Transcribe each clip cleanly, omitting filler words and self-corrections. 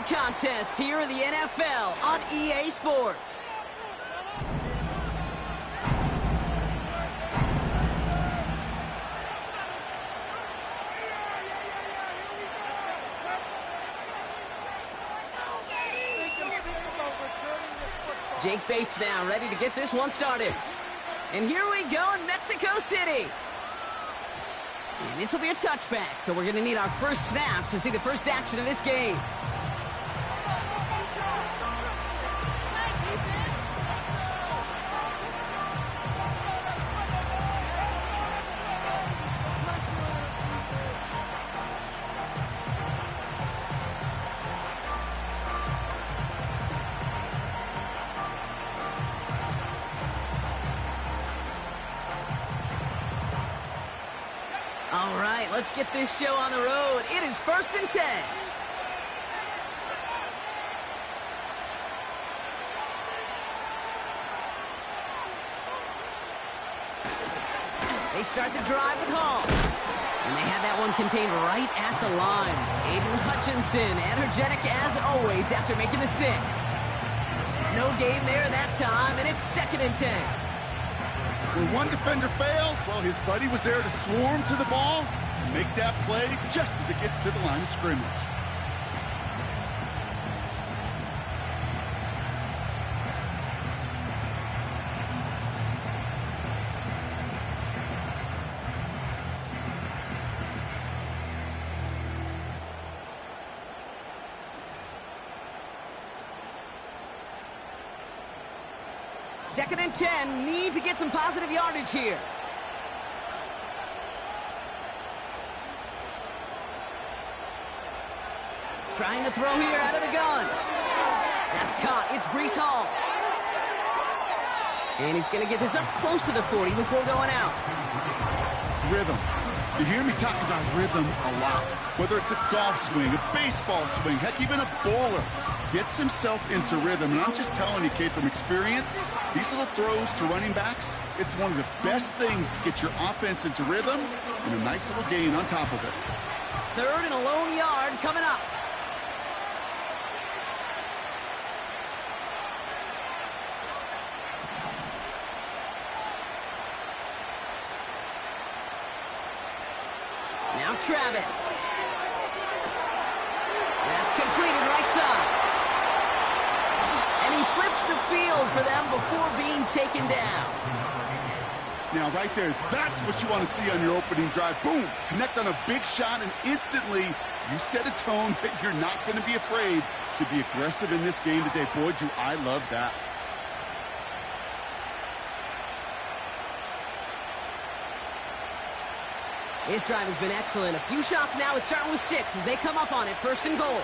contest here in the NFL on EA Sports. Jake Bates now ready to get this one started. And here we go in Mexico City. And this will be a touchback, so we're going to need our first snap to see the first action of this game. All right, let's get this show on the road. It is 1st and 10. They start the drive with Hall. And they had that one contained right at the line. Aiden Hutchinson, energetic as always after making the stick. No gain there that time, and it's 2nd and 10. When one defender failed, well, his buddy was there to swarm to the ball and make that play just as it gets to the line of scrimmage. Second and 10, need to get some positive yardage here. Trying to throw here out of the gun. That's caught. It's Breece Hall. And he's going to get this up close to the 40 before going out. Rhythm. You hear me talk about rhythm a lot. Whether it's a golf swing, a baseball swing, heck, even a bowler gets himself into rhythm. And I'm just telling you, kid, from experience, these little throws to running backs, it's one of the best things to get your offense into rhythm and a nice little gain on top of it. 3rd and a lone yard coming up. Now Travis. That's completed right side. And he flips the field for them before being taken down. Now, right there, that's what you want to see on your opening drive. Boom! Connect on a big shot, and instantly you set a tone that you're not going to be afraid to be aggressive in this game today. Boy, do I love that. His drive has been excellent. A few shots now. It's starting with 6 as they come up on it. 1st and goal.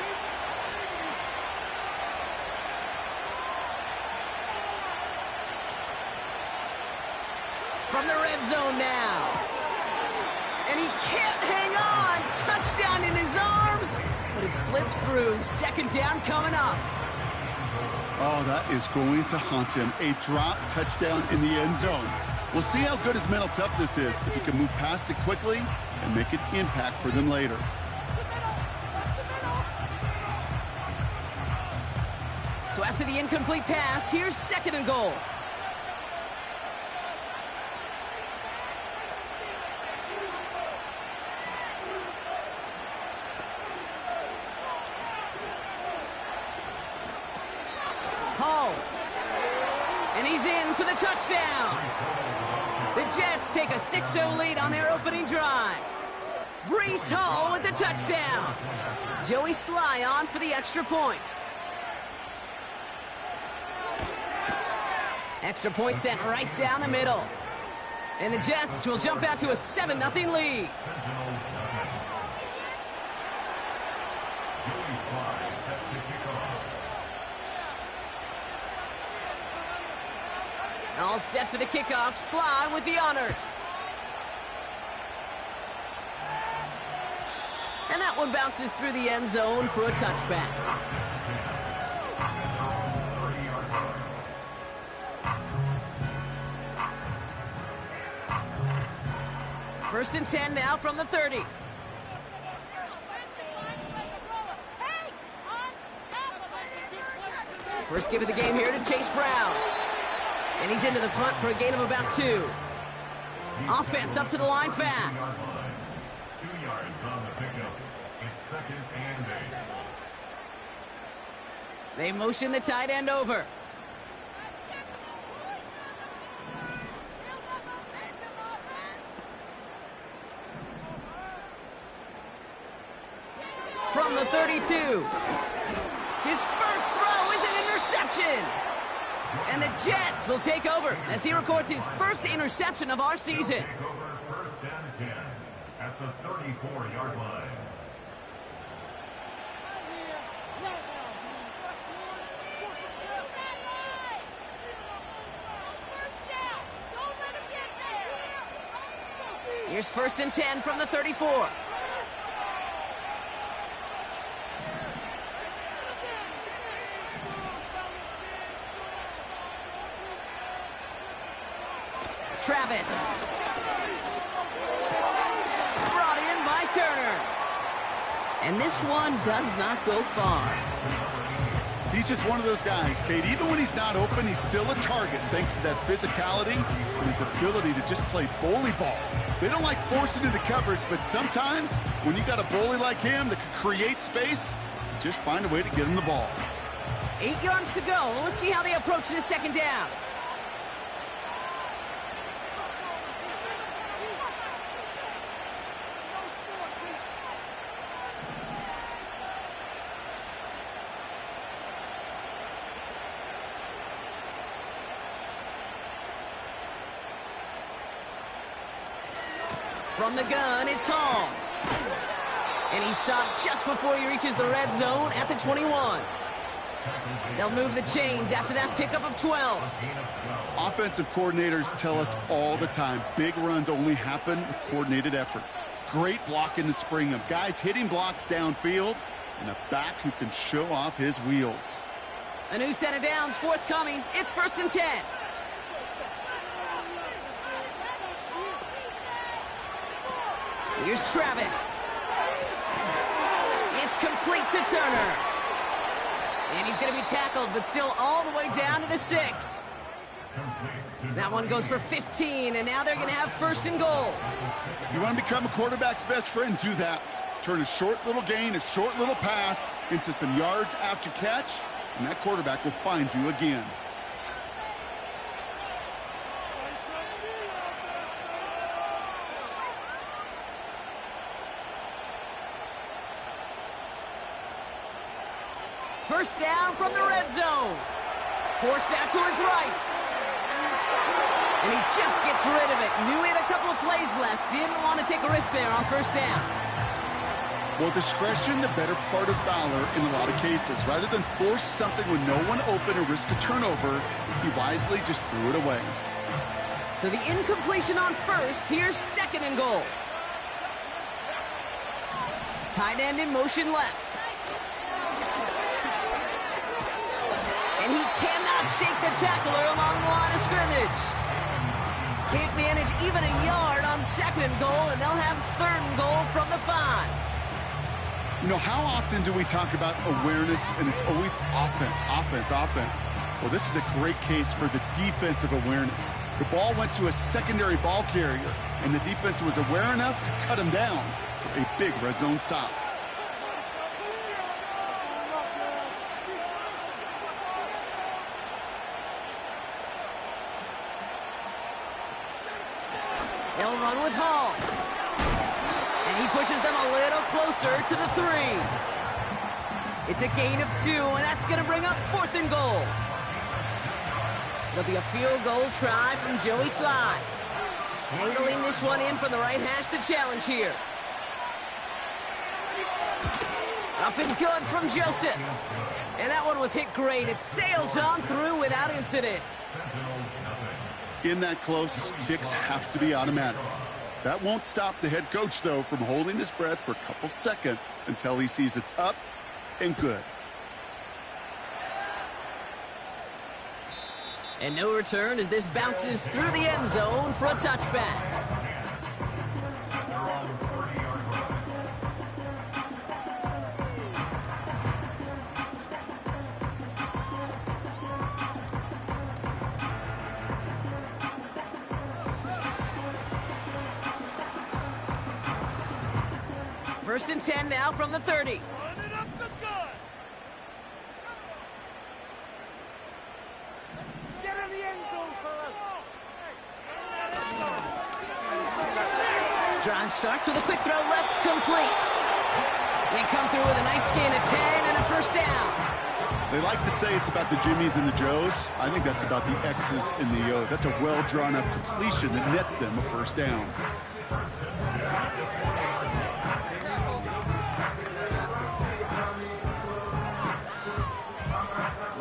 From the red zone now. And he can't hang on. Touchdown in his arms. But it slips through. 2nd down coming up. Oh, that is going to haunt him. A drop touchdown in the end zone. We'll see how good his mental toughness is, if he can move past it quickly and make an impact for them later. So after the incomplete pass, here's 2nd and goal. Hall. And he's in for the touchdown. The Jets take a 6-0 lead on their opening drive. Breece Hall with the touchdown. Joey Sly on for the extra point. Extra point sent right down the middle. And the Jets will jump out to a 7-0 lead. All set for the kickoff. Sly with the honors. And that one bounces through the end zone for a touchback. First and 10 now from the 30. First give of the game here to Chase Brown. And he's into the front for a gain of about 2. Offense up to the line fast. 2 yards on the pickup. It's 2nd and 8. They motion the tight end over. From the 32. His first throw is an interception. And the Jets will take over as he records his first interception of our season. Take over 1st and 10 at the 34-yard line. Here's 1st and 10 from the 34. Travis. Brought in by Turner. And this one does not go far. He's just one of those guys, Kate. Even when he's not open, he's still a target thanks to that physicality and his ability to just play bully ball. They don't like forcing into coverage, but sometimes when you got a bully like him that can create space, just find a way to get him the ball. 8 yards to go. Let's see how they approach this 2nd down. From the gun, it's Hall. And he stopped just before he reaches the red zone at the 21. They'll move the chains after that pickup of 12. Offensive coordinators tell us all the time, big runs only happen with coordinated efforts. Great blocking to spring them. Guys hitting blocks downfield, and a back who can show off his wheels. A new set of downs forthcoming. It's 1st and 10. Here's Travis. It's complete to Turner. And he's going to be tackled, but still all the way down to the 6. That one goes for 15, and now they're going to have 1st and goal. You want to become a quarterback's best friend, do that. Turn a short little gain, a short little pass into some yards after catch, and that quarterback will find you again. First down from the red zone. Forced out to his right. And he just gets rid of it. Knew he had a couple of plays left. Didn't want to take a risk there on 1st down. Well, discretion, the better part of valor in a lot of cases. Rather than force something with no one open or risk a turnover, he wisely just threw it away. So the incompletion on 1st. Here's 2nd and goal. Tight end in motion left. And he cannot shake the tackler along the line of scrimmage. Can't manage even a yard on 2nd and goal, and they'll have 3rd and goal from the 5. You know, how often do we talk about awareness, and it's always offense, offense, offense? Well, this is a great case for the defensive awareness. The ball went to a secondary ball carrier, and the defense was aware enough to cut him down for a big red zone stop. They'll run with Hall. And he pushes them a little closer to the 3. It's a gain of 2, and that's going to bring up 4th and goal. It'll be a field goal try from Joey Sly. Angling this one in from the right hash, the challenge here. Up and good from Joseph. And that one was hit great. It sails on through without incident. In that close, kicks have to be automatic. That won't stop the head coach, though, from holding his breath for a couple seconds until he sees it's up and good. And no return as this bounces through the end zone for a touchback. First and 10 now from the 30. Drive starts with a quick throw left, complete. They come through with a nice gain of 10 and a first down. They like to say it's about the Jimmies and the Joes. I think that's about the X's and the O's. That's a well-drawn-up completion that nets them a first down.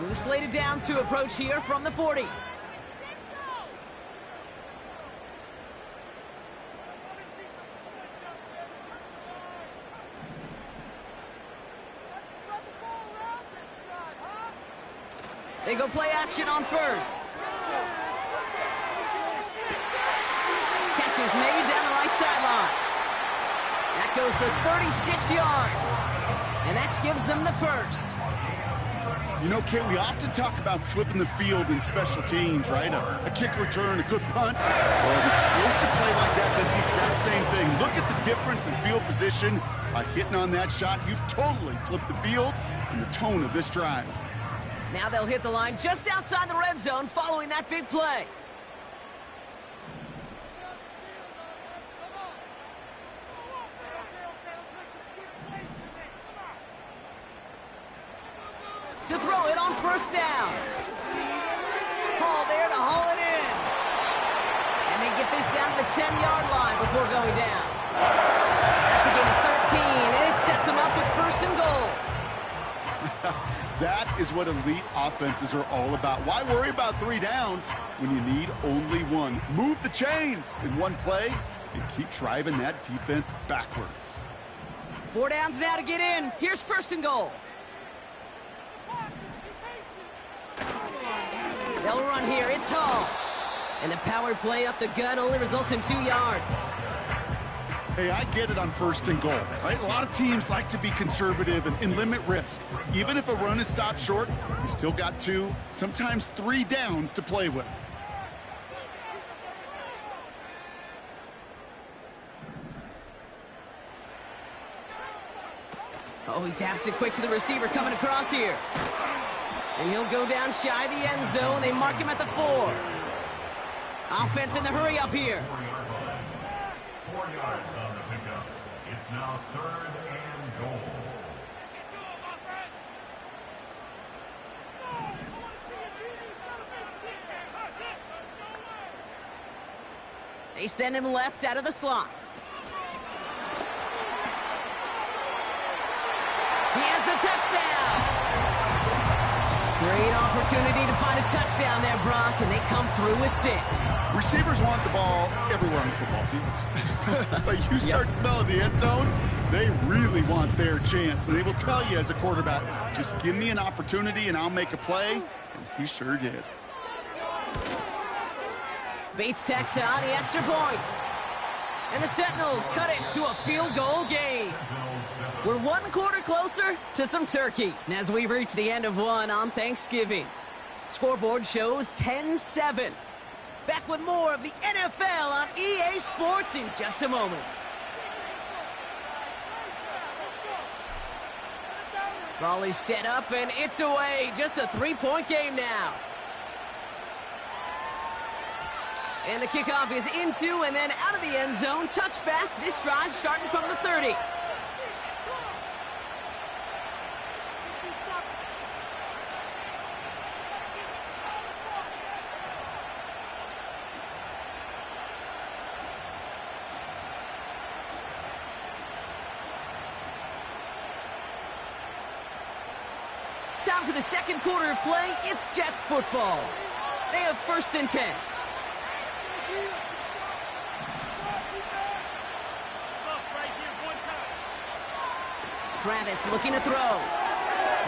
With slated downs to approach here from the 40. They go play action on first. Catch is made down the right sideline. That goes for 36 yards. And that gives them the first. You know, Kate, we often talk about flipping the field in special teams, right? A kick return, a good punt. Well, an explosive play like that does the exact same thing. Look at the difference in field position. By hitting on that shot, you've totally flipped the field and the tone of this drive. Now they'll hit the line just outside the red zone following that big play. To throw it on first down. Hall there to haul it in. And they get this down to the 10-yard line before going down. That's a gain of 13, and it sets them up with first and goal. That is what elite offenses are all about. Why worry about 3 downs when you need only 1? Move the chains in one play and keep driving that defense backwards. 4 downs now to get in. Here's first and goal. They'll run here. It's Hall. And the power play up the gut only results in 2 yards. Hey, I get it on first and goal, right? A lot of teams like to be conservative and limit risk. Even if a run is stopped short, you still got 2, sometimes 3 downs to play with. Oh, he taps it quick to the receiver coming across here. And he'll go down shy of the end zone. They mark him at the 4. Offense in the hurry up here. 4 yards on the pickup. It's now 3rd and goal. They send him left out of the slot. He has the touchdown. Great opportunity to find a touchdown there, Brock, and they come through with 6. Receivers want the ball everywhere on the football field. But you start smelling the end zone, they really want their chance. And they will tell you as a quarterback, just give me an opportunity and I'll make a play. And he sure did. Bates tacks on the extra point. And the Sentinels cut it to a field goal game. We're 1 quarter closer to some turkey as we reach the end of one on Thanksgiving. Scoreboard shows 10-7. Back with more of the NFL on EA Sports in just a moment. Ball is set up and it's away. Just a 3-point game now. And the kickoff is into and then out of the end zone. Touchback. This drive starting from the 30. Time for the second quarter of play. It's Jets football. They have first and 10. Travis looking to throw.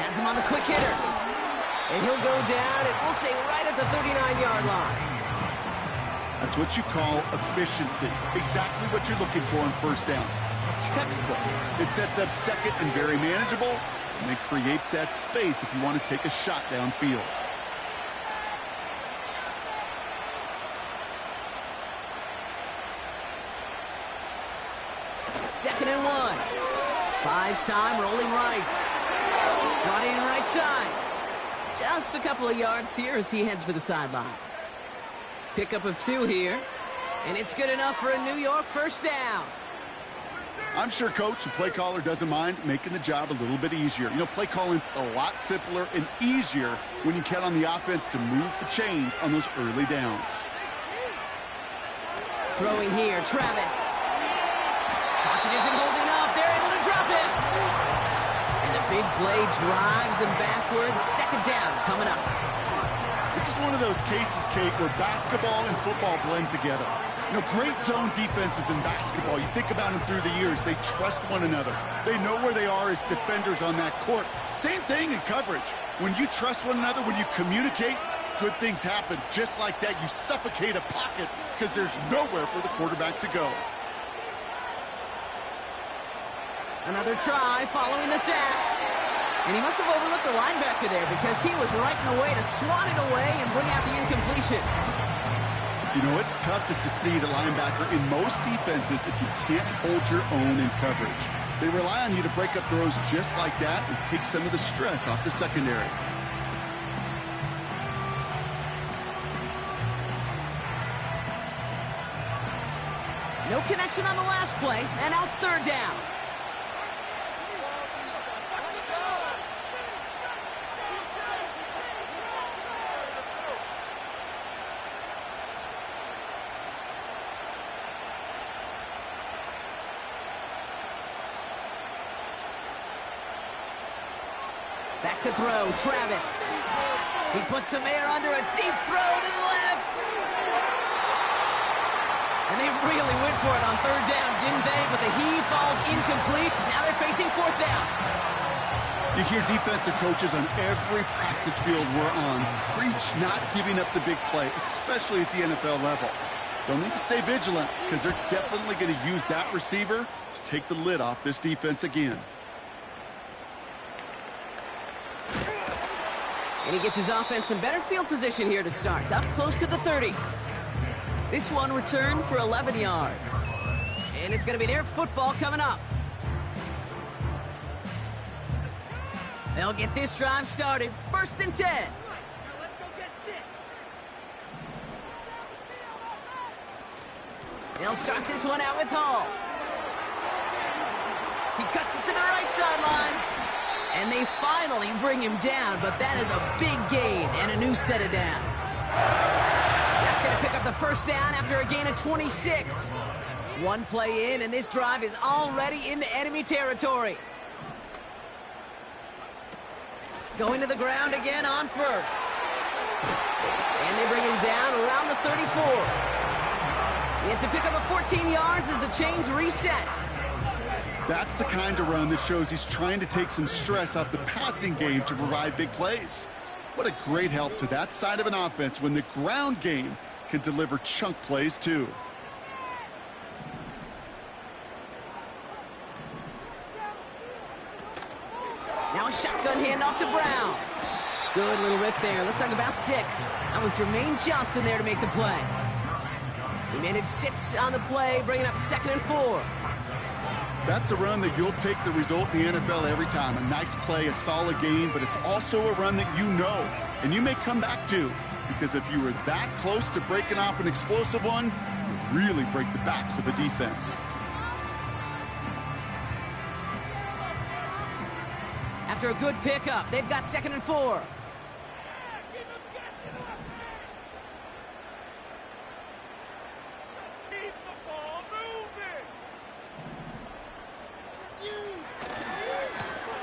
Has him on the quick hitter. And he'll go down, and we'll say right at the 39-yard line. That's what you call efficiency. Exactly what you're looking for on first down. Textbook. It sets up second and very manageable, and it creates that space if you want to take a shot downfield. Second and 1. time, rolling right. Brought in right side. Just a couple of yards here as he heads for the sideline. Pickup of 2 here. And it's good enough for a New York first down. I'm sure coach and play caller doesn't mind making the job a little bit easier. You know, play calling's a lot simpler and easier when you count on the offense to move the chains on those early downs. Throwing here, Travis. Pocket isn't holding up. They're able to drop it. And the big play drives them backwards. Second down coming up. This is one of those cases, Kate, where basketball and football blend together. You know, great zone defenses in basketball, you think about them through the years, they trust one another. They know where they are as defenders on that court. Same thing in coverage. When you trust one another, when you communicate, good things happen. Just like that, you suffocate a pocket because there's nowhere for the quarterback to go. Another try following the sack. And he must have overlooked the linebacker there because he was right in the way to swat it away and bring out the incompletion. You know, it's tough to succeed at linebacker in most defenses if you can't hold your own in coverage. They rely on you to break up throws just like that and take some of the stress off the secondary. No connection on the last play, and now it's third down. Back to throw, Travis. He puts some air under a deep throw to the left. And they really went for it on third down, didn't they? But the heave falls incomplete. Now they're facing fourth down. You hear defensive coaches on every practice field we're on preach not giving up the big play, especially at the NFL level. They'll need to stay vigilant because they're definitely going to use that receiver to take the lid off this defense again. And he gets his offense in better field position here to start. Up close to the 30. This one returned for 11 yards. And it's going to be their football coming up. They'll get this drive started. 1st and 10. They'll start this one out with Hall. He cuts it to the right sideline. And they finally bring him down, but that is a big gain and a new set of downs. That's going to pick up the first down after a gain of 26. One play in, and this drive is already into enemy territory. Going to the ground again on first. And they bring him down around the 34. It's a pickup of 14 yards as the chains reset. That's the kind of run that shows he's trying to take some stress off the passing game to provide big plays. What a great help to that side of an offense when the ground game can deliver chunk plays too. Now a shotgun handoff to Brown. Good little rip there. Looks like about 6. That was Jermaine Johnson there to make the play. He managed 6 on the play, bringing up 2nd and 4. That's a run that you'll take the result in the NFL every time. A nice play, a solid game, but it's also a run that you know and you may come back to, because if you were that close to breaking off an explosive one, you really break the backs of a defense. After a good pickup, they've got 2nd and 4.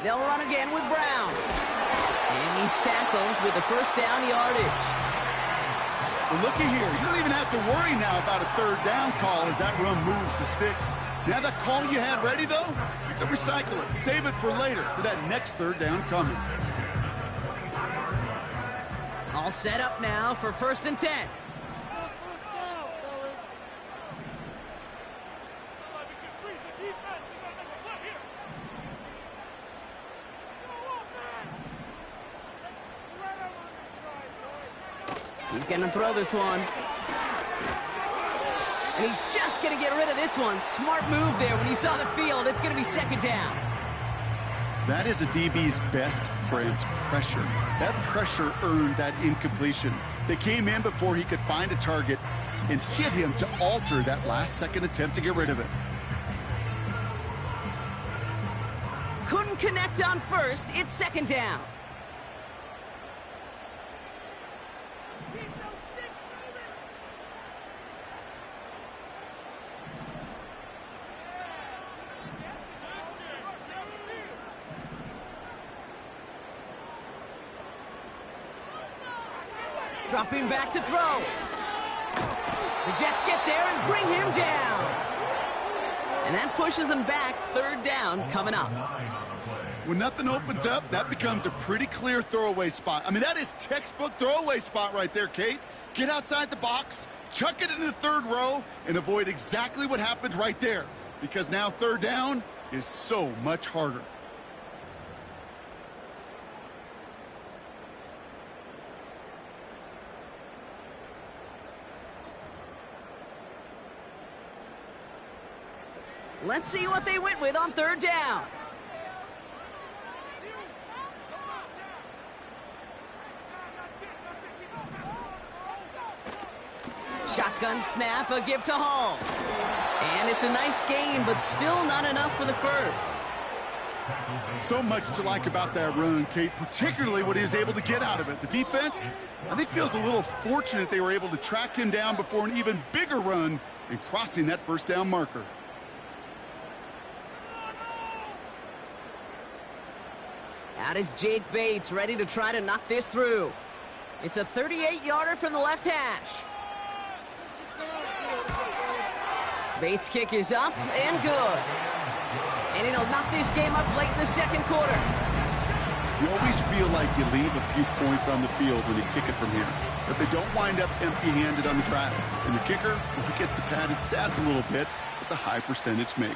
They'll run again with Brown. And he's tackled with the first down yardage. Well, looky here. You don't even have to worry now about a third down call as that run moves the sticks. Now that call you had ready, though, you can recycle it. Save it for later for that next third down coming. All set up now for 1st and 10. He's going to throw this one. And he's just going to get rid of this one. Smart move there when he saw the field. It's going to be 2nd down. That is a DB's best friend, pressure. That pressure earned that incompletion. They came in before he could find a target and hit him to alter that last-second attempt to get rid of it. Couldn't connect on first. It's second down. Dropping back to throw. The Jets get there and bring him down. And that pushes them back. Third down coming up. When nothing opens up, that becomes a pretty clear throwaway spot. I mean, that is textbook throwaway spot right there, Kate. Get outside the box, chuck it into the third row, and avoid exactly what happened right there. Because now third down is so much harder. Let's see what they went with on third down. Shotgun snap, a give to Hall. And it's a nice gain, but still not enough for the first. So much to like about that run, Kate, particularly what he was able to get out of it. The defense, I think, feels a little fortunate they were able to track him down before an even bigger run and crossing that first down marker. Out is Jake Bates, ready to try to knock this through. It's a 38-yarder from the left hash. Bates' kick is up and good. And it'll knock this game up late in the second quarter. You always feel like you leave a few points on the field when you kick it from here. But they don't wind up empty-handed on the drive. And the kicker, well, he gets to pad his stats a little bit with a high percentage make.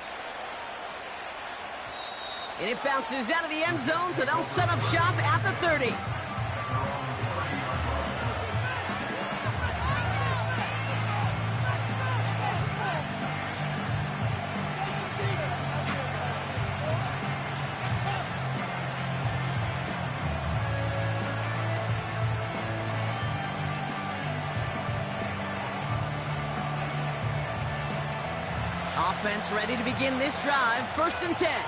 And it bounces out of the end zone, so they'll set up shop at the 30. Offense ready to begin this drive, 1st and 10.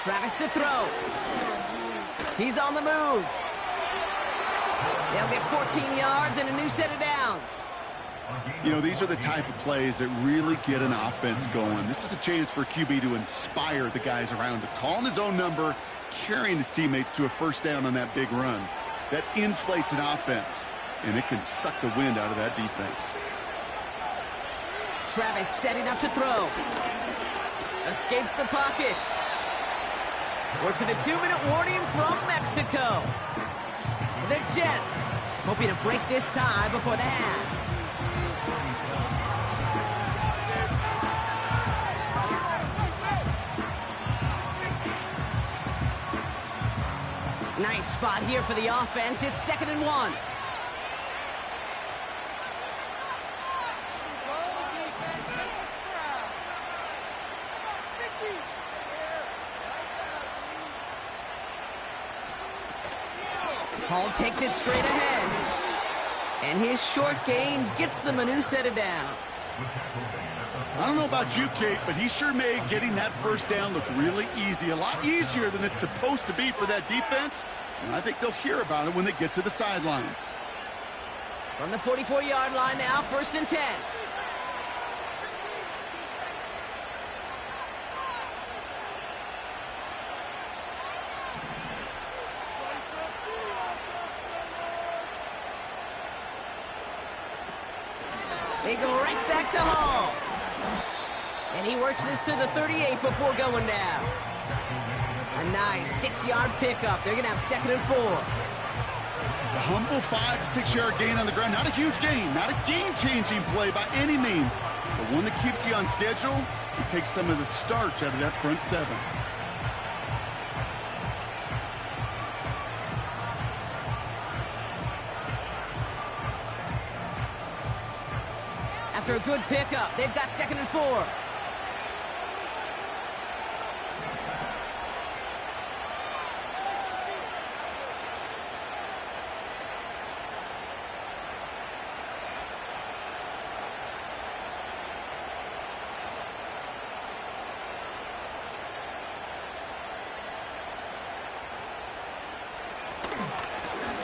Travis to throw. He's on the move. They'll get 14 yards and a new set of downs. You know, these are the type of plays that really get an offense going. This is a chance for QB to inspire the guys around him. Calling his own number, carrying his teammates to a first down on that big run. That inflates an offense, and it can suck the wind out of that defense. Travis setting up to throw. Escapes the pocket. We're to the 2-minute warning from Mexico. The Jets hoping to break this tie before the half. Nice spot here for the offense. It's 2nd and 1. Hall takes it straight ahead. And his short gain gets them a new set of downs. I don't know about you, Kate, but he sure made getting that first down look really easy. A lot easier than it's supposed to be for that defense. And I think they'll hear about it when they get to the sidelines. From the 44-yard line now, 1st and 10. They go right back to Hall. And he works this to the 38 before going down. A nice 6-yard pickup. They're going to have 2nd and 4. A humble 5 to 6 yard gain on the ground. Not a huge gain. Not a game-changing play by any means. But one that keeps you on schedule and takes some of the starch out of that front 7. good pickup. They've got 2nd and 4.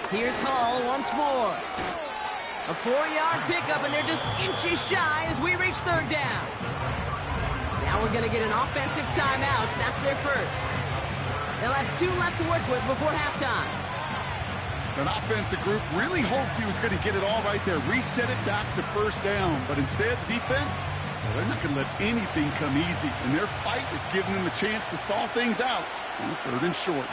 Here's Hall once more. A 4-yard pickup, and they're just inches shy as we reach 3rd down. Now we're going to get an offensive timeout. That's their first. They'll have 2 left to work with before halftime. An offensive group really hoped he was going to get it all right there, reset it back to 1st down. But instead, defense, well, they're not going to let anything come easy. And their fight is giving them a chance to stall things out on 3rd and short.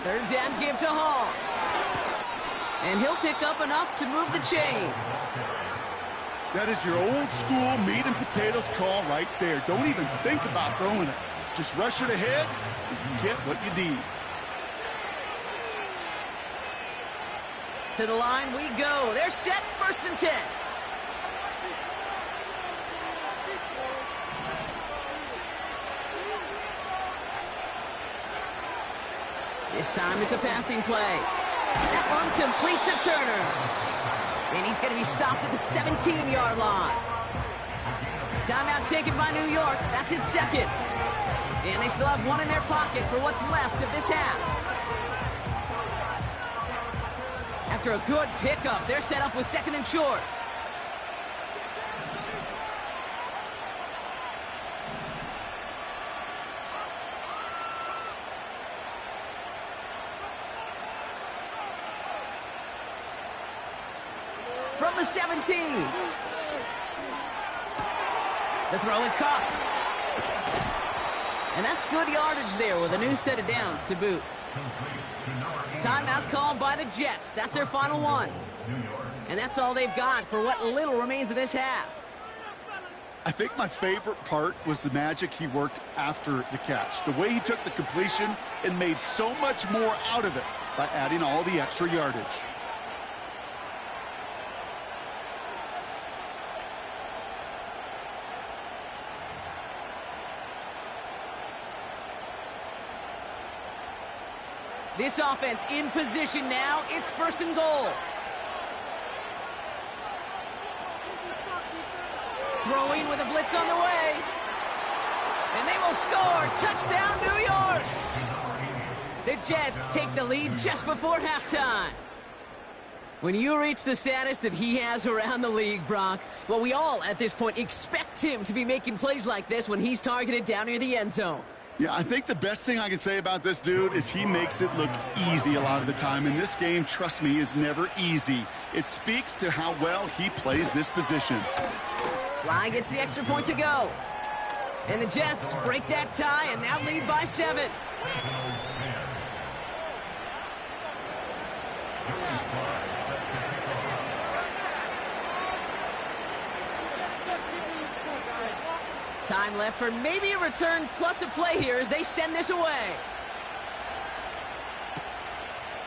Third down give to Hall. And he'll pick up enough to move the chains. That is your old school meat and potatoes call right there. Don't even think about throwing it. Just rush it ahead and get what you need. To the line we go. They're set, 1st and 10. This time it's a passing play. That one complete to Turner. And he's going to be stopped at the 17-yard line. Timeout taken by New York. That's its 2nd. And they still have 1 in their pocket for what's left of this half. After a good pickup, they're set up with 2nd and short. From the 17. The throw is caught. And that's good yardage there with a new set of downs to boot. Timeout called by the Jets. That's their final one. And that's all they've got for what little remains of this half. I think my favorite part was the magic he worked after the catch. The way he took the completion and made so much more out of it by adding all the extra yardage. This offense in position now. It's 1st and goal. Throwing with a blitz on the way. And they will score. Touchdown, New York. The Jets take the lead just before halftime. When you reach the status that he has around the league, Brock, well, we all at this point expect him to be making plays like this when he's targeted down near the end zone. Yeah, I think the best thing I can say about this dude is he makes it look easy a lot of the time. And this game, trust me, is never easy. It speaks to how well he plays this position. Sly gets the extra point to go. And the Jets break that tie and now lead by 7. Time left for maybe a return plus a play here as they send this away.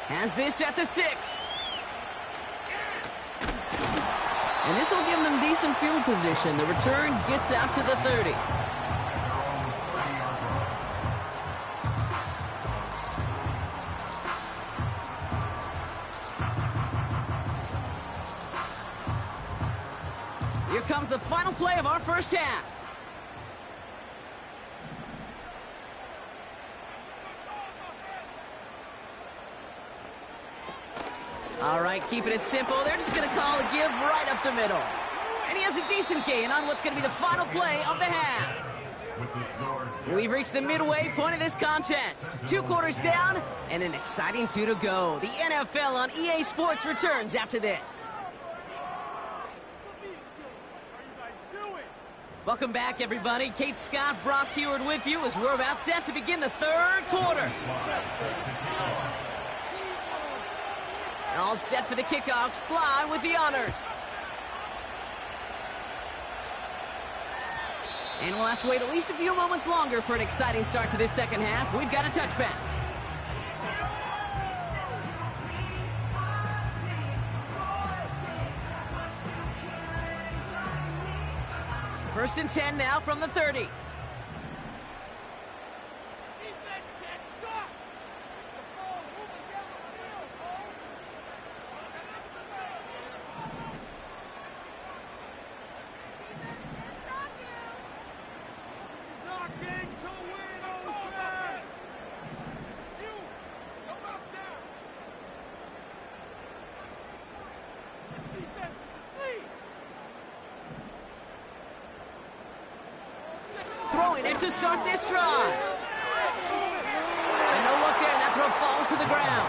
Has this at the 6. And this will give them decent field position. The return gets out to the 30. Here comes the final play of our first half. All right, keeping it simple. They're just going to call a give right up the middle. And he has a decent gain on what's going to be the final play of the half. We've reached the midway point of this contest. 2 quarters down and an exciting 2 to go. The NFL on EA Sports returns after this. Welcome back, everybody. Kate Scott, Brock Heward with you as we're about set to begin the 3rd quarter. All set for the kickoff. Sly with the honors. And we'll have to wait at least a few moments longer for an exciting start to this second half. We've got a touchback. First and 10 now from the 30. Throwing it to start this drive. And no look there, that throw falls to the ground.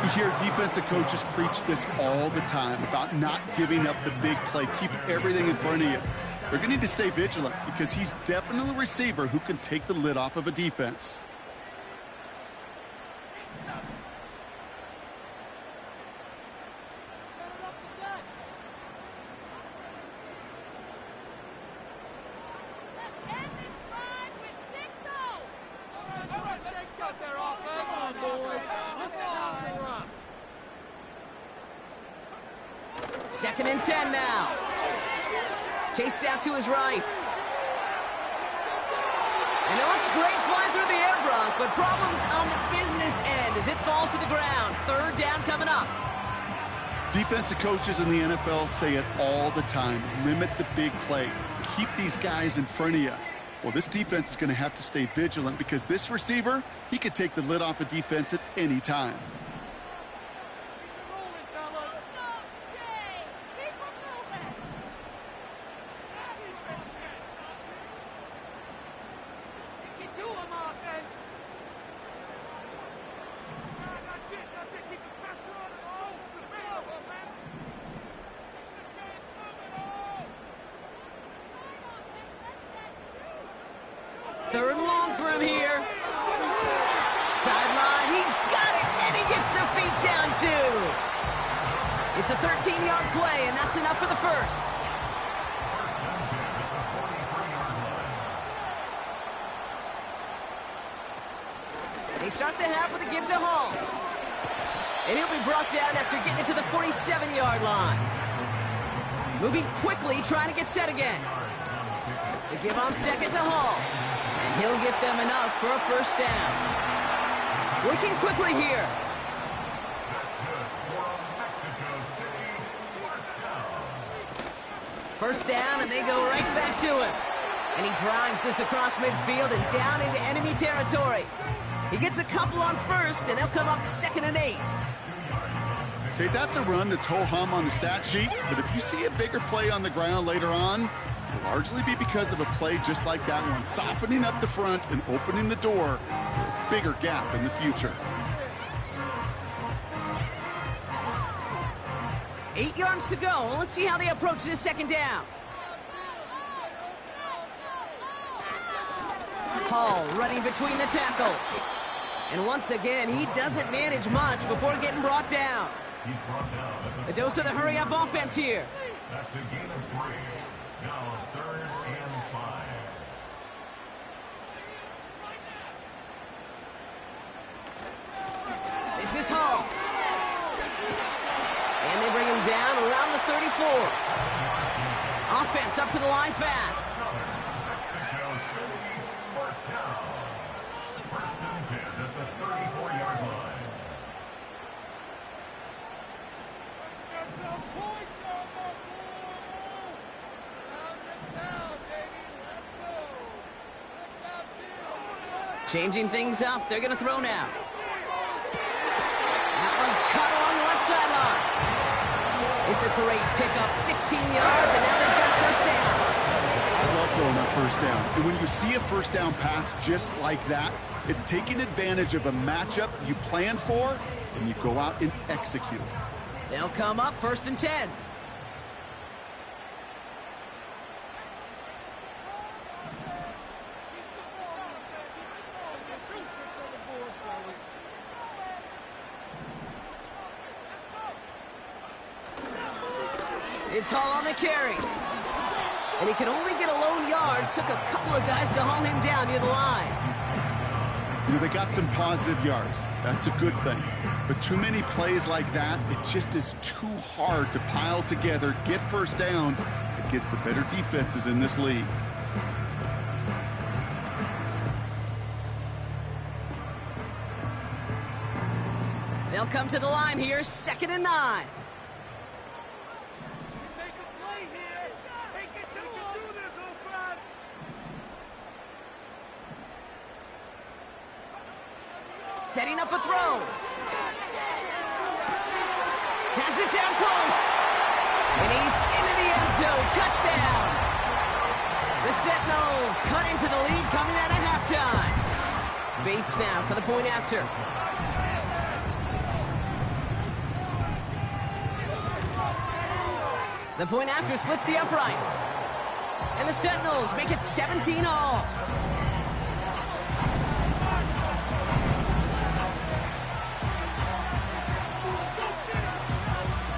You hear defensive coaches preach this all the time about not giving up the big play. Keep everything in front of you. They're going to need to stay vigilant because he's definitely a receiver who can take the lid off of a defense. Second and 10 now. Chased out to his right. And it looks great flying through the air, Brock, but problems on the business end as it falls to the ground. Third down coming up. Defensive coaches in the NFL say it all the time. Limit the big play. Keep these guys in front of you. Well, this defense is going to have to stay vigilant because this receiver, he could take the lid off a defense at any time. Third and long for him here. Sideline, he's got it, and he gets the feet down too. It's a 13-yard play, and that's enough for the first. They start the half with a give to Hall. And he'll be brought down after getting it to the 47-yard line. Moving quickly, trying to get set again. They give on second to Hall. And he'll get them enough for a first down. Working quickly here. First down, and they go right back to him. And he drives this across midfield and down into enemy territory. He gets a couple on first, and they'll come up 2nd and 8. Okay, that's a run that's ho-hum on the stat sheet, but if you see a bigger play on the ground later on, it'll largely be because of a play just like that one, softening up the front and opening the door for a bigger gap in the future. 8 yards to go. Let's see how they approach this second down. Hall running between the tackles. And once again, he doesn't manage much before getting brought down. A dose of the hurry-up offense here. That's a gain of 3. Now 3rd and 5. This is Hall. And they bring him down around the 34. Offense up to the line fast. Mexico City, first down. First and 10 at the 34-yard line. Changing things up. They're going to throw now. That one's cut along the left sideline. It's a great pickup. 16 yards, and now they've got first down. I love throwing that first down. And when you see a first down pass just like that, it's taking advantage of a matchup you planned for, and you go out and execute. They'll come up 1st and 10. It's Hall on the carry. And he could only get a lone yard. Took a couple of guys to haul him down near the line. You know, they got some positive yards. That's a good thing. But too many plays like that, it just is too hard to pile together, get first downs against the better defenses in this league. They'll come to the line here, 2nd and 9. Setting up a throw. Has it down close. And he's into the end zone. Touchdown. The Sentinels cut into the lead coming out of halftime. Bates now for the point after. The point after splits the uprights. And the Sentinels make it 17 all.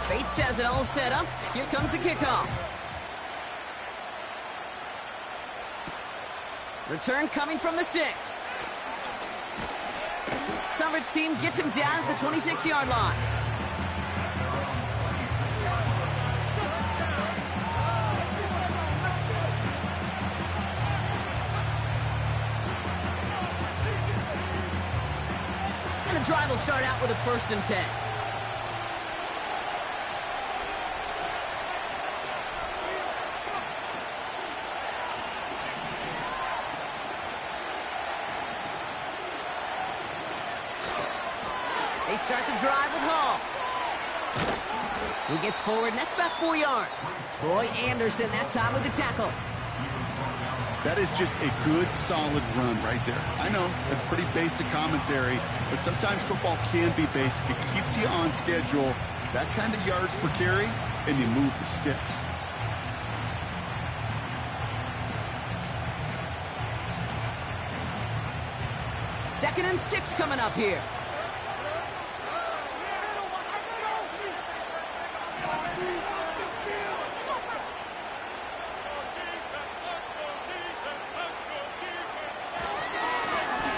Bates has it all set up. Here comes the kickoff. Return coming from the 6. Coverage team gets him down at the 26-yard line. And the drive will start out with a 1st and 10. They start the drive with Hall. He gets forward, and that's about 4 yards. Troy Anderson that time with the tackle. That is just a good, solid run right there. I know, it's pretty basic commentary, but sometimes football can be basic. It keeps you on schedule. That kind of yards per carry, and you move the sticks. Second and 6 coming up here.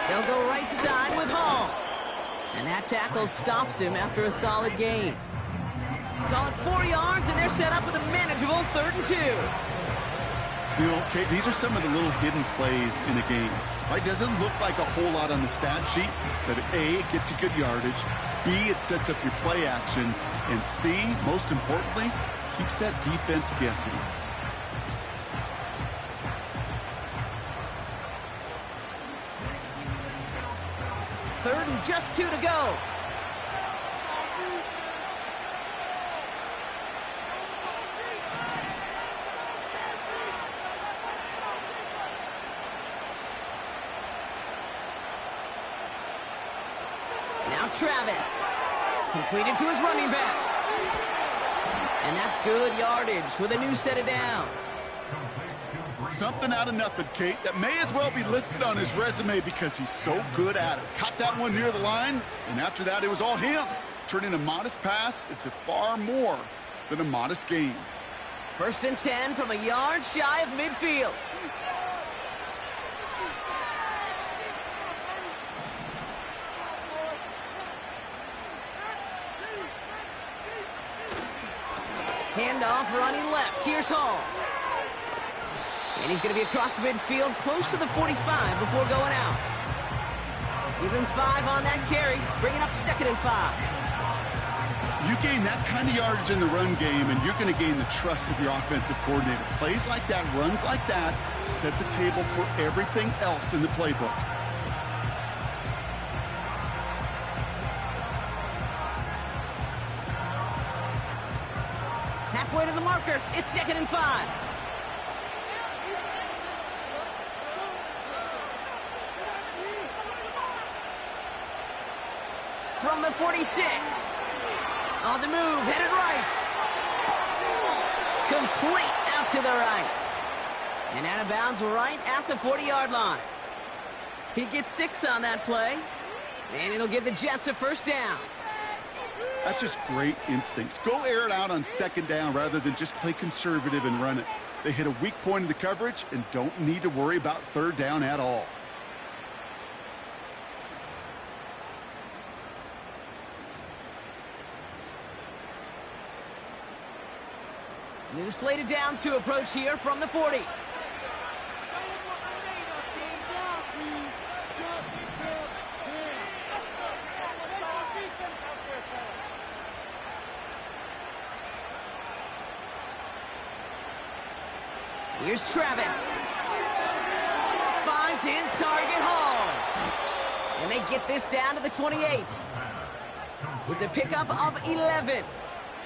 They'll go right side with Hall. And that tackle stops him after a solid gain. Call it 4 yards, and they're set up with a manageable 3rd and 2. You know, Kate, these are some of the little hidden plays in a game. Right? Doesn't look like a whole lot on the stat sheet, but A, it gets you good yardage. B, it sets up your play action. And C, most importantly, keeps that defense guessing. Third and just 2 to go. Now Travis. Completed to his running back. And that's good yardage with a new set of downs. Something out of nothing, Kate, that may as well be listed on his resume because he's so good at it. Caught that one near the line, and after that, it was all him. Turning a modest pass into far more than a modest gain. 1st and 10 from a yard shy of midfield. Handoff running left. Here's Hall. And he's going to be across midfield, close to the 45 before going out. Even 5 on that carry, bringing up 2nd and 5. You gain that kind of yardage in the run game, and you're going to gain the trust of your offensive coordinator. Plays like that, runs like that, set the table for everything else in the playbook. Halfway to the marker, it's 2nd and 5. From the 46. On the move, headed right. Complete out to the right. And out of bounds right at the 40-yard line. He gets 6 on that play. And it'll give the Jets a 1st down. That's just great instincts. Go air it out on second down rather than just play conservative and run it. They hit a weak point in the coverage and don't need to worry about third down at all. New slate of downs to approach here from the 40. Here's Travis. Finds his target Hall. And they get this down to the 28. It's a pickup of 11.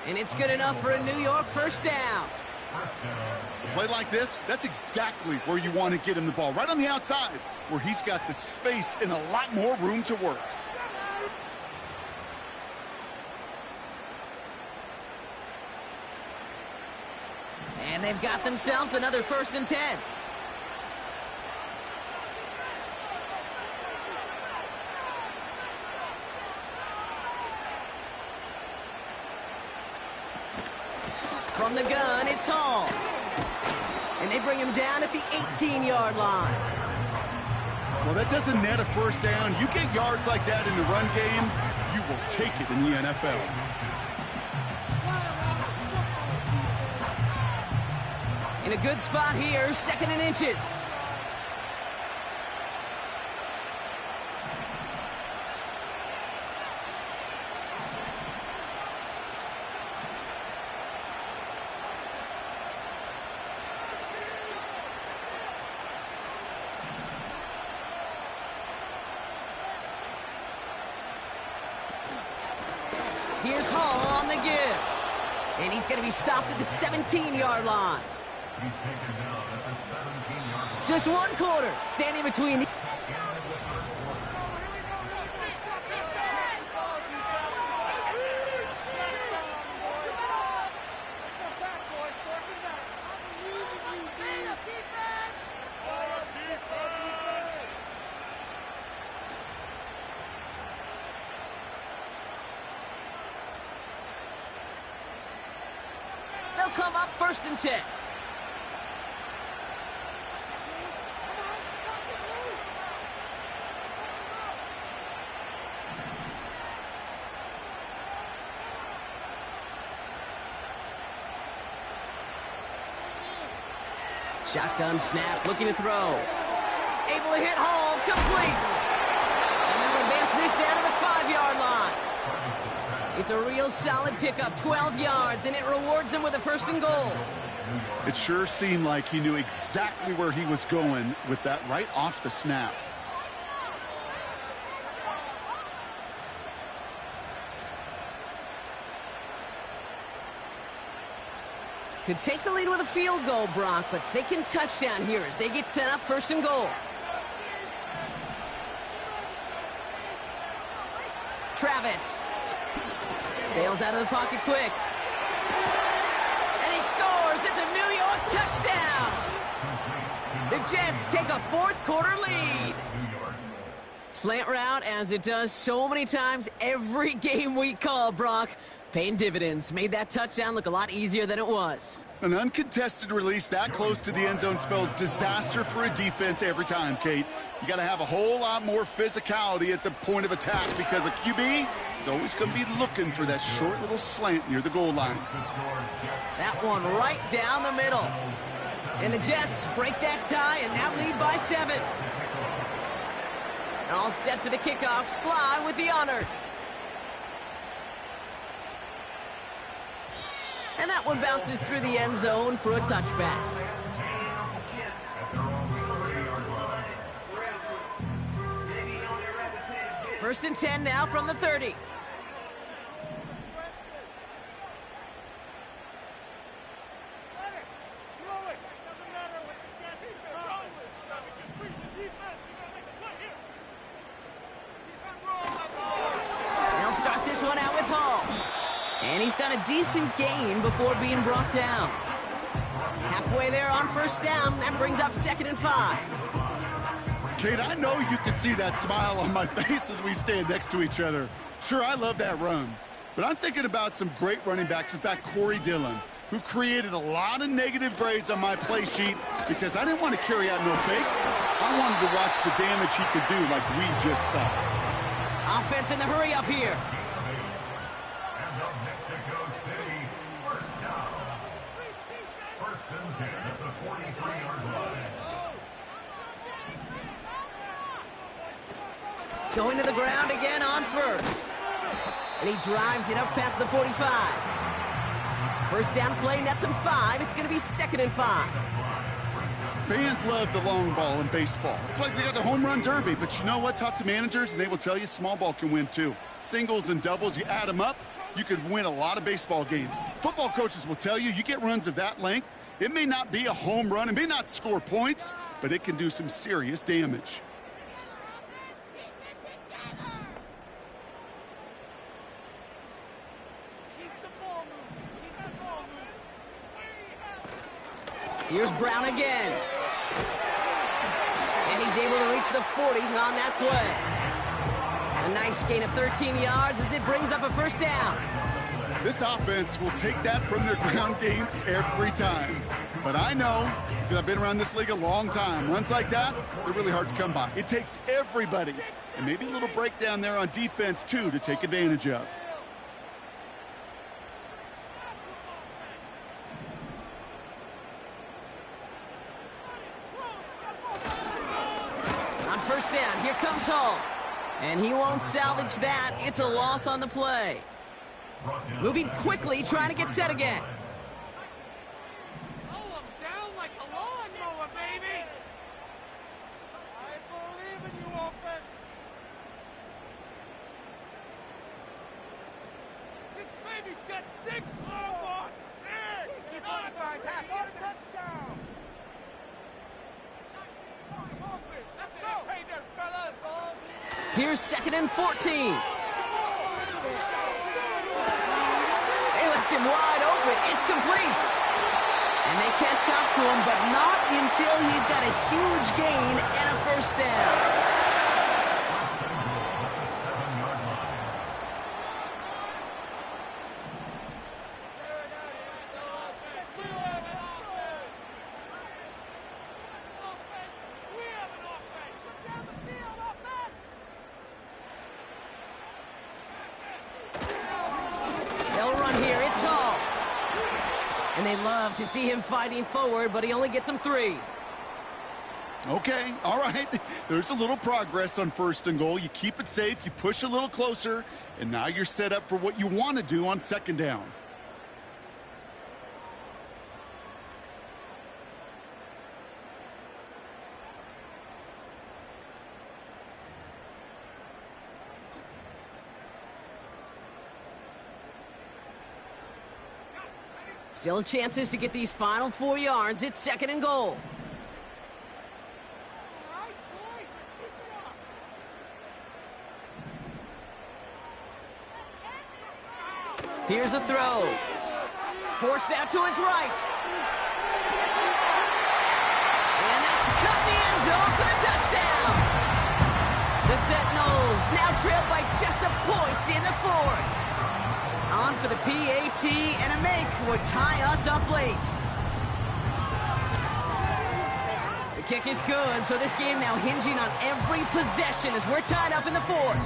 And it's good enough for a New York first down. A play like this, that's exactly where you want to get him the ball. Right on the outside, where he's got the space and a lot more room to work. And they've got themselves another 1st and 10. From the gun, it's Hall. And they bring him down at the 18-yard line. Well, that doesn't net a first down. You get yards like that in the run game, you will take it in the NFL. In a good spot here, 2nd and inches. Here's Hall on the give. And he's going to be stopped at the 17-yard line. He's taken down at the 17-yard line. Just 1 quarter, standing between the... They'll come up 1st and 10. Shotgun snap, looking to throw. Able to hit Hall, complete. And they'll advance this down to the 5-yard line. It's a real solid pickup, 12 yards, and it rewards him with a 1st and goal. It sure seemed like he knew exactly where he was going with that right off the snap. Could take the lead with a field goal, Brock, but thinking touchdown here as they get set up 1st and goal. Travis. Bails out of the pocket quick. And he scores. It's a New York touchdown. The Jets take a 4th quarter lead. Slant route, as it does so many times every game we call, Brock. Paying dividends. Made that touchdown look a lot easier than it was. An uncontested release that close to the end zone spells disaster for a defense every time, Kate. You got to have a whole lot more physicality at the point of attack because a QB is always going to be looking for that short little slant near the goal line. That one right down the middle. And the Jets break that tie and now lead by 7. And all set for the kickoff. Sly with the honors. And that one bounces through the end zone for a touchback. 1st and 10 now from the 30. They'll start this one out with Hall. And he's got a decent gain before being brought down. Halfway there on 1st down. That brings up 2nd and 5. Kate, I know you can see that smile on my face as we stand next to each other. Sure, I love that run. But I'm thinking about some great running backs. In fact, Corey Dillon, who created a lot of negative grades on my play sheet because I didn't want to carry out no fake. I wanted to watch the damage he could do like we just saw. Offense in the hurry up here. And up Mexico City, first down. First and 10 at the 43-yard line. Going to the ground again on first. And he drives it up past the 45. First down play, nets him 5. It's going to be 2nd and 5. Fans love the long ball in baseball. It's like they got the home run derby, but you know what? Talk to managers, and they will tell you small ball can win too. Singles and doubles, you add them up, you could win a lot of baseball games. Football coaches will tell you, you get runs of that length, it may not be a home run, it may not score points, but it can do some serious damage. Here's Brown again. And he's able to reach the 40 on that play. A nice gain of 13 yards as it brings up a first down. This offense will take that from their ground game every time. But I know, because I've been around this league a long time, runs like that, they're really hard to come by. It takes everybody, and maybe a little breakdown there on defense, too, to take advantage of. First down, here comes Hall. And he won't salvage that. It's a loss on the play. Moving quickly, trying to get set again. Mow him down like a lawnmower, baby! I believe in you, offense! 6, baby, get 6! Oh, on 6! Keep on the attack, get a touchdown! Some offense, let's go! Hey there, fellas! Here's 2nd and 14. They left him wide open. It's complete. And they catch up to him, but not until he's got a huge gain and a first down. And they love to see him fighting forward, but he only gets him 3. Okay, all right. There's a little progress on 1st and goal. You keep it safe, you push a little closer, and now you're set up for what you want to do on 2nd down. Still chances to get these final 4 yards. It's 2nd and goal. Here's a throw. Forced out to his right. And that's cut in the end zone for the touchdown. The Sentinels now trail by just a point in the 4th. On for the PAT and a make would tie us up late. The kick is good, so this game now hinging on every possession as we're tied up in the 4th.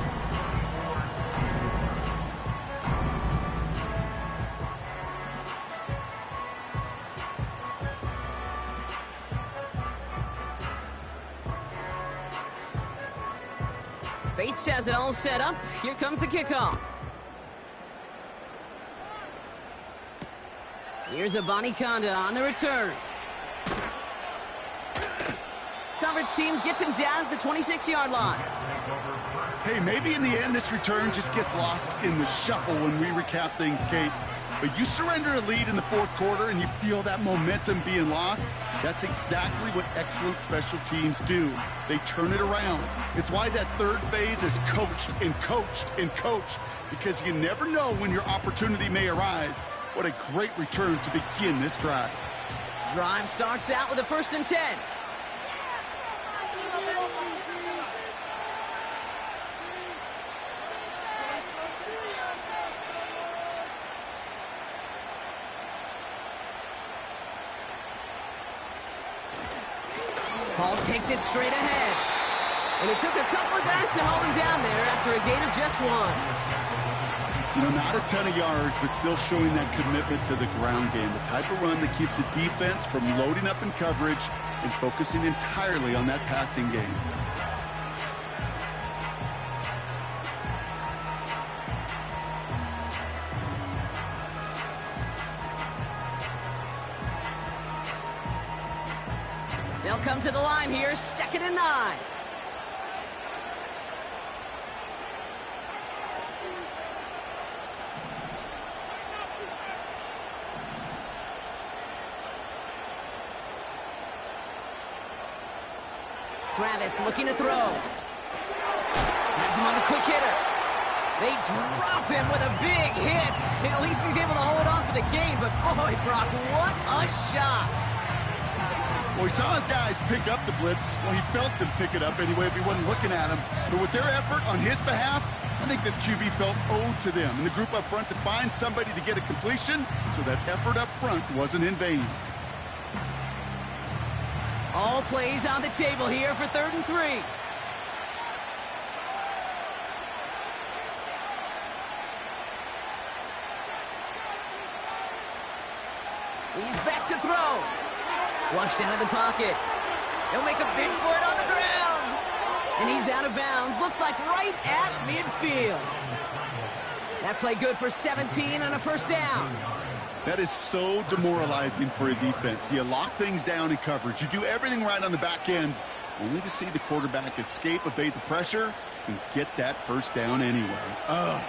Bates has it all set up. Here comes the kickoff. Here's a Conda on the return. Coverage team gets him down at the 26-yard line. Hey, maybe in the end this return just gets lost in the shuffle when we recap things, Kate. But you surrender a lead in the 4th quarter and you feel that momentum being lost. That's exactly what excellent special teams do. They turn it around. It's why that 3rd phase is coached and coached and coached, because you never know when your opportunity may arise. What a great return to begin this drive. Drive starts out with a 1st and 10. Hall takes it straight ahead. And it took a couple of guys to hold him down there after a gain of just 1. You know, not a ton of yards, but still showing that commitment to the ground game. The type of run that keeps the defense from loading up in coverage and focusing entirely on that passing game. They'll come to the line here, 2nd and 9. Travis looking to throw. Has him on the quick hitter. They drop him with a big hit. At least he's able to hold on for the gain, but boy, Brock, what a shot. Well, he saw his guys pick up the blitz. Well, he felt them pick it up anyway if he wasn't looking at him. But with their effort on his behalf, I think this QB felt owed to them and the group up front to find somebody to get a completion, so that effort up front wasn't in vain. All plays on the table here for 3rd and 3. He's back to throw. Flushed out of the pocket. He'll make a bid for it on the ground. And he's out of bounds. Looks like right at midfield. That play good for 17 and a 1st down. That is so demoralizing for a defense. You lock things down in coverage. You do everything right on the back end, only to see the quarterback escape, evade the pressure, and get that 1st down anyway. Ugh.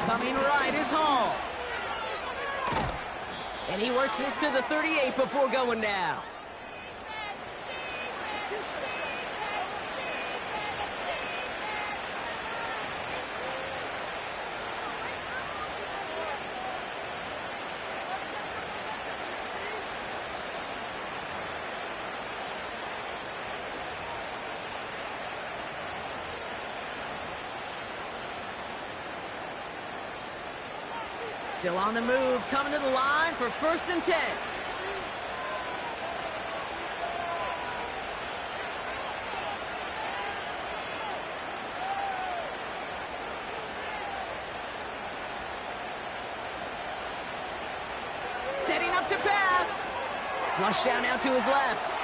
Coming right is Hall. And he works this to the 38 before going down. Still on the move, coming to the line for 1st and 10. Setting up to pass. Flush down now to his left.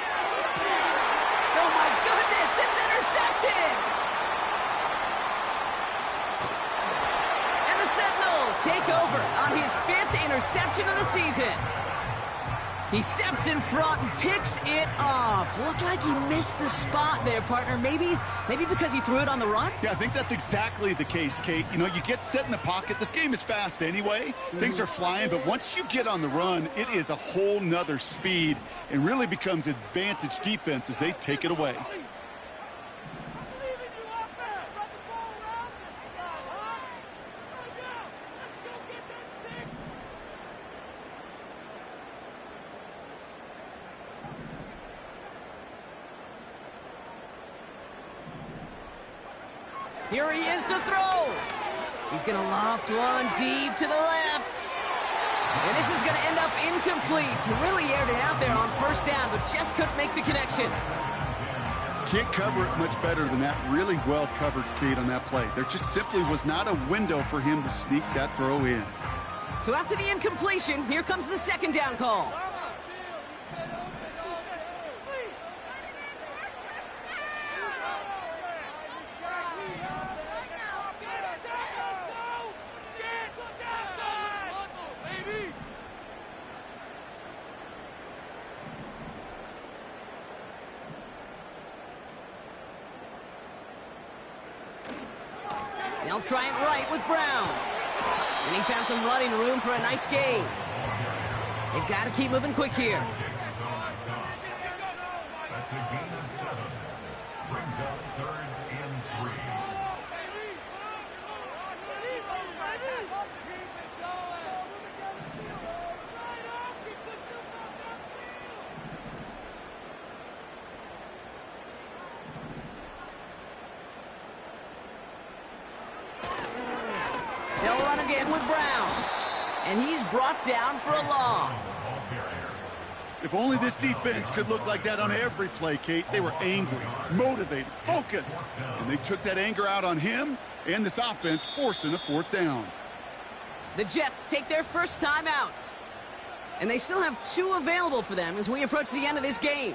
Oh my goodness, it's intercepted! Take over on his 5th interception of the season. He steps in front and picks it off. Looked like he missed the spot there, partner. Maybe because he threw it on the run? Yeah, I think that's exactly the case, Kate. You know, you get set in the pocket. This game is fast anyway. Things are flying, but once you get on the run, it is a whole nother speed and really becomes advantage defense as they take it away. Here he is to throw. He's going to loft one deep to the left. And this is going to end up incomplete. He really aired it out there on 1st down, but just couldn't make the connection. Can't cover it much better than that. Really well covered, Kate, on that play. There just simply was not a window for him to sneak that throw in. So after the incompletion, here comes the 2nd down call. They'll try it right with Brown. And he found some running room for a nice gain. They've got to keep moving quick here. That's a gain of 7. Brings up 3rd and 3. again with Brown. And he's brought down for a loss. If only this defense could look like that on every play, Kate. They were angry, motivated, focused. And they took that anger out on him and this offense, forcing a 4th down. The Jets take their first time out. And they still have 2 available for them as we approach the end of this game.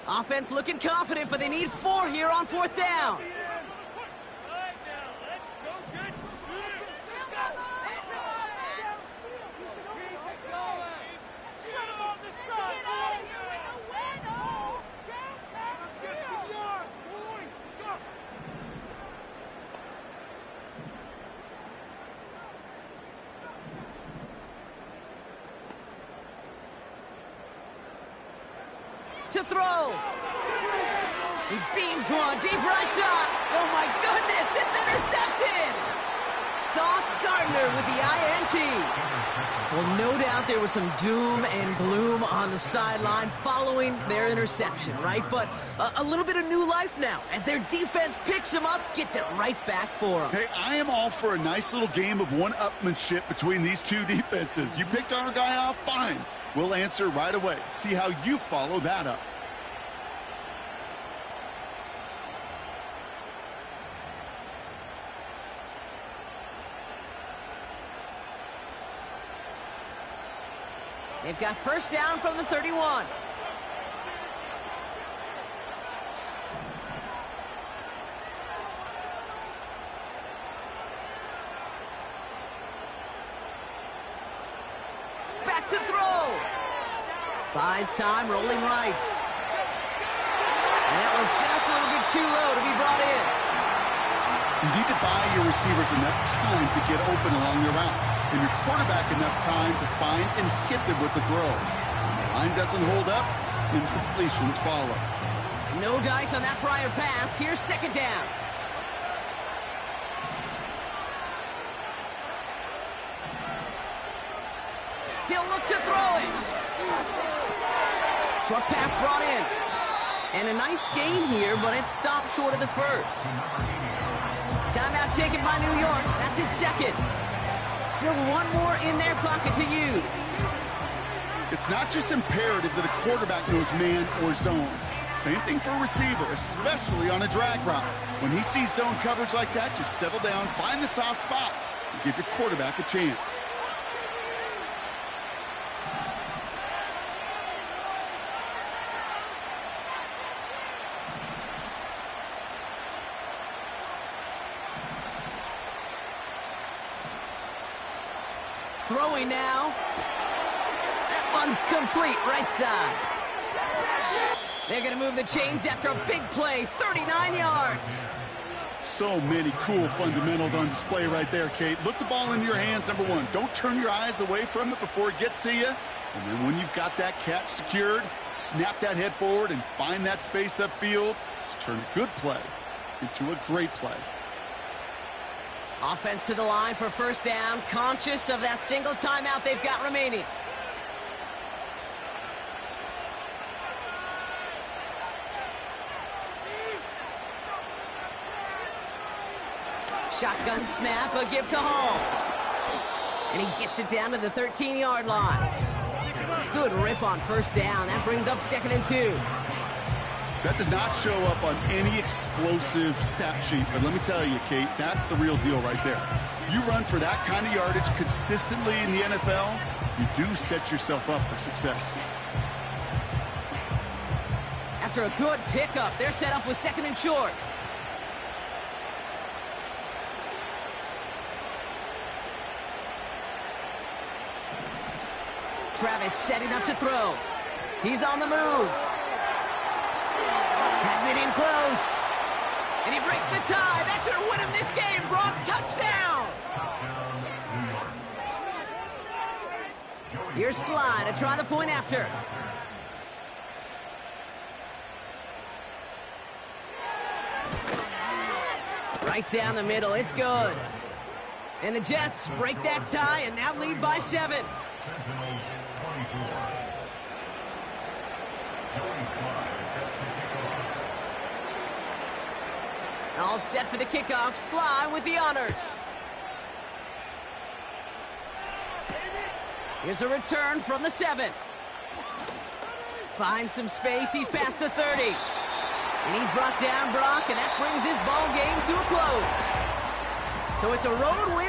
Offense looking confident, but they need 4 here on 4th down. To throw. He beams one deep right side. Oh my goodness, it's intercepted. Sauce Gardner with the INT. Well, no doubt there was some doom and gloom on the sideline following their interception, right? But a little bit of new life now as their defense picks him up, gets it right back for them. Hey, I am all for a nice little game of one-upmanship between these 2 defenses. You picked our guy off, fine. We'll answer right away. See how you follow that up. They've got first down from the 31. Back to throw. Buys time, rolling right. And that was just a little bit too low to be brought in. You need to buy your receivers enough time to get open along your route, and your quarterback enough time to find and hit them with the throw. When the line doesn't hold up, incompletions follow. No dice on that prior pass. Here's 2nd down. He'll look to throw it. Short pass brought in. And a nice gain here, but it stopped short of the first. Timeout taken by New York. That's its 2nd. Still 1 more in their pocket to use. It's not just imperative that a quarterback knows man or zone. Same thing for a receiver, especially on a drag route. When he sees zone coverage like that, just settle down, find the soft spot, and give your quarterback a chance. Throwing now. That one's complete, right side. They're going to move the chains after a big play, 39 yards. So many cool fundamentals on display right there, Kate. Look the ball in your hands, number 1. Don't turn your eyes away from it before it gets to you. And then when you've got that catch secured, snap that head forward and find that space upfield to turn a good play into a great play. Offense to the line for first down, conscious of that single timeout they've got remaining. Shotgun snap, a give to Hall. And he gets it down to the 13-yard line. Good rip on first down. That brings up 2nd and 2. That does not show up on any explosive stat sheet, but let me tell you, Kate, that's the real deal right there. You run for that kind of yardage consistently in the NFL, you do set yourself up for success. After a good pickup, they're set up with 2nd and short. Travis setting up to throw. He's on the move. Has it in close. And he breaks the tie. That should win him this game. Brock, touchdown. Here's Sly to try the point after. Right down the middle. It's good. And the Jets break that tie and now lead by 7. Sentinels 24. Joey Sly set to kick off. All set for the kickoff. Sly with the honors. Here's a return from the 7. Finds some space. He's past the 30. And he's brought down Brock, and that brings his ball game to a close. So it's a road win